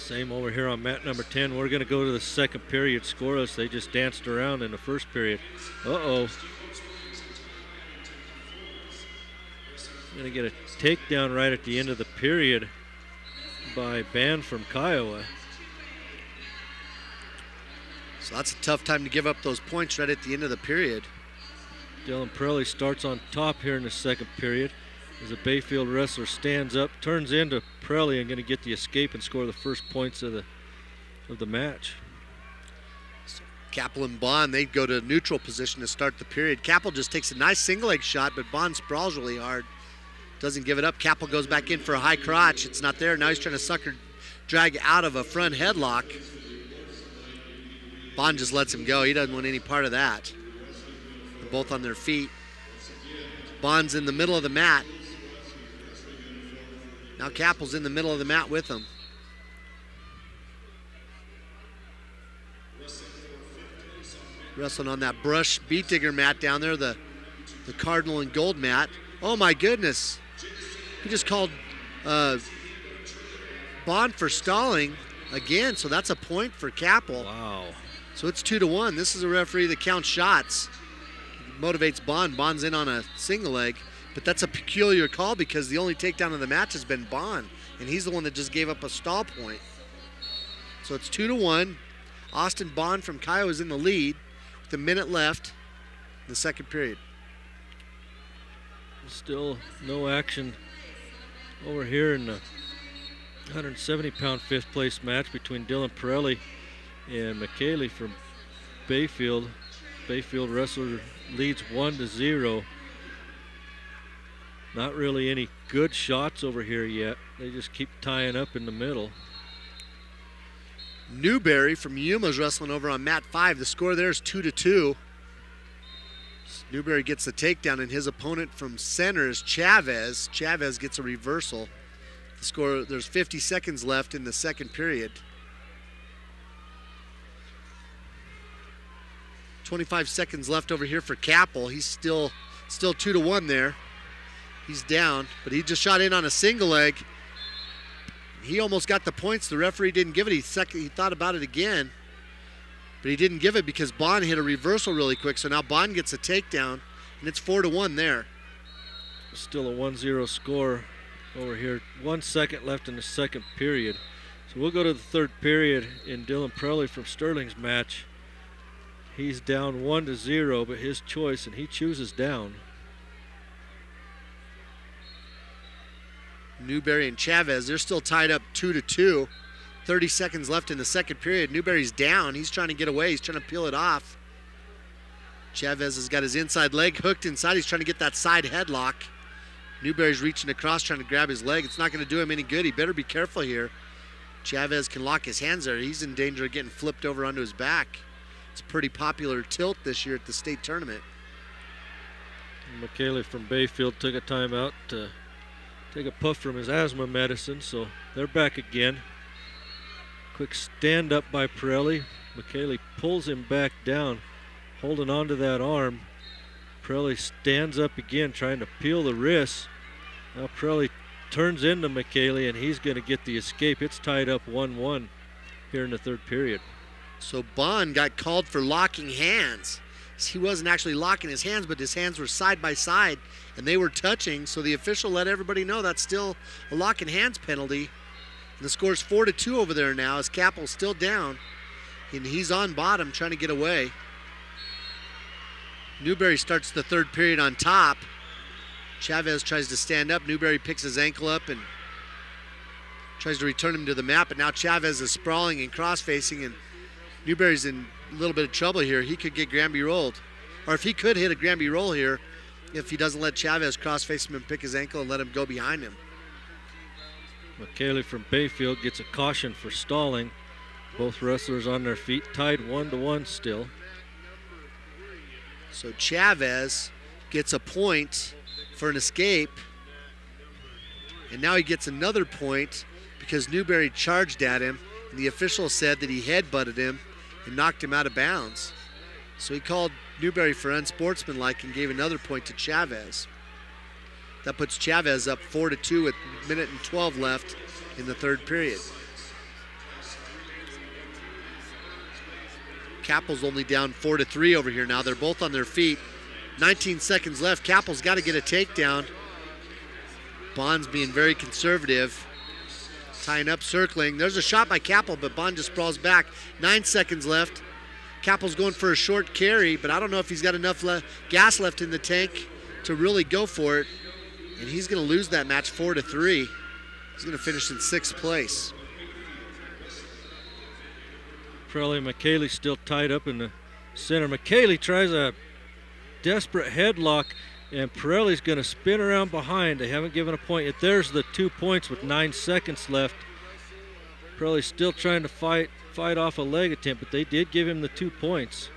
Same over here on mat number 10. We're going to go to the second period scoreless. They just danced around in the first period. Uh-oh. Going to get a takedown right at the end of the period by Ban from Kiowa. So that's a tough time to give up those points right at the end of the period. Dylan Prelle starts on top here in the second period as a Bayfield wrestler stands up, turns into Prelle and going to get the escape and score the first points of the match. So Capel and Bond, they go to neutral position to start the period. Capel just takes a nice single leg shot, but Bond sprawls really hard. Doesn't give it up. Capel goes back in for a high crotch. It's not there. Now he's trying to sucker drag out of a front headlock. Bond just lets him go. He doesn't want any part of that. They're both on their feet. Bond's in the middle of the mat. Now Capel's in the middle of the mat with him. Wrestling on that brush beat digger mat down there, the cardinal and gold mat. Oh my goodness. He just called Bond for stalling again, so that's a point for Capel. Wow. So it's 2-1. This is a referee that counts shots. Motivates Bond. Bond's in on a single leg. But that's a peculiar call because the only takedown of the match has been Bond, and he's the one that just gave up a stall point. So it's 2-1. Austin Bond from Kiowa is in the lead with a minute left in the second period. Still no action over here in the 170-pound fifth place match between Dylan Prelle and McKaylee from Bayfield. Bayfield wrestler leads 1-0. Not really any good shots over here yet. They just keep tying up in the middle. Newberry from Yuma's wrestling over on mat 5. The score there is 2-2. Newberry gets the takedown, and his opponent from center is Chavez. Chavez gets a reversal. The score, there's 50 seconds left in the second period. 25 seconds left over here for Capel. He's still 2-1 there. He's down, but he just shot in on a single leg. He almost got the points. The referee didn't give it. He thought about it again, but he didn't give it because Bond hit a reversal really quick. So now Bond gets a takedown, and it's 4-1 there. Still a 1-0 score over here. 1 second left in the second period. So we'll go to the third period in Dylan Prelle from Sterling's match. He's down 1-0, but his choice, and he chooses down. Newberry and Chavez, they're still tied up 2-2. 30 seconds left in the second period. Newberry's down. He's trying to get away. He's trying to peel it off. Chavez has got his inside leg hooked inside. He's trying to get that side headlock. Newberry's reaching across, trying to grab his leg. It's not going to do him any good. He better be careful here. Chavez can lock his hands there. He's in danger of getting flipped over onto his back. It's a pretty popular tilt this year at the state tournament. McKaylee from Bayfield took a timeout to take a puff from his asthma medicine, so they're back again. Quick stand up by Prelle. McKaylee pulls him back down, holding onto that arm. Prelle stands up again, trying to peel the wrist. Now Prelle turns into McKaylee, and he's going to get the escape. It's tied up 1-1 here in the third period. So Bond got called for locking hands. He wasn't actually locking his hands, but his hands were side by side, and they were touching, so the official let everybody know that's still a locking hands penalty. And the score's 4-2 over there now as Capel's still down, and he's on bottom trying to get away. Newberry starts the third period on top. Chavez tries to stand up. Newberry picks his ankle up and tries to return him to the mat, but now Chavez is sprawling and cross-facing, and Newberry's in a little bit of trouble here. He could get Granby rolled. Or if he could hit a Granby roll here, if he doesn't let Chavez cross-face him and pick his ankle and let him go behind him. McKaylee from Bayfield gets a caution for stalling. Both wrestlers on their feet, tied 1-1 still. So Chavez gets a point for an escape. And now he gets another point because Newberry charged at him, and the official said that he headbutted him and knocked him out of bounds. So he called Newberry for unsportsmanlike and gave another point to Chavez. That puts Chavez up 4-2 with a minute and 12 left in the third period. Kappel's only down 4-3 over here now. They're both on their feet. 19 seconds left. Kappel's got to get a takedown. Bond's being very conservative. Tying up, circling. There's a shot by Kappel, but Bond just sprawls back. 9 seconds left. Kappel's going for a short carry, but I don't know if he's got enough gas left in the tank to really go for it. And he's going to lose that match 4-3. He's going to finish in 6th place. Prelle and McKaylee still tied up in the center. McKaylee tries a desperate headlock, and Pirelli's going to spin around behind. They haven't given a point yet. There's the 2 points with 9 seconds left. Pirelli's still trying to fight off a leg attempt, but they did give him the 2 points.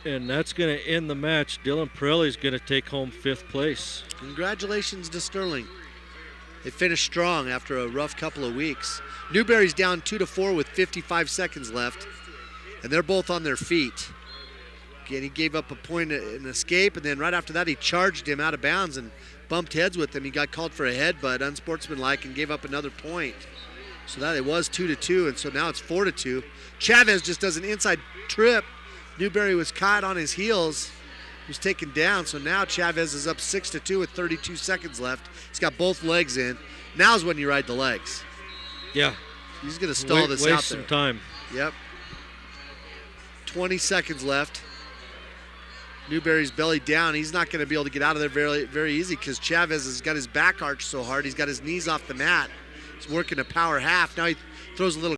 And that's going to end the match. Dylan Pirelli's going to take home 5th place. Congratulations to Sterling. They finished strong after a rough couple of weeks. Newberry's down 2-4 with 55 seconds left, and they're both on their feet. Again, he gave up a point in escape, and then right after that he charged him out of bounds and bumped heads with him. He got called for a headbutt, unsportsmanlike, and gave up another point. So that it was 2-2, and so now it's 4-2. Chavez just does an inside trip. Newberry was caught on his heels. He was taken down, so now Chavez is up 6-2 with 32 seconds left. He's got both legs in. Now's when you ride the legs. Yeah. He's going to stall this out there. Waste some time. Yep. 20 seconds left. Newberry's belly down. He's not going to be able to get out of there very, very easy because Chavez has got his back arched so hard. He's got his knees off the mat. He's working a power half. Now he throws a little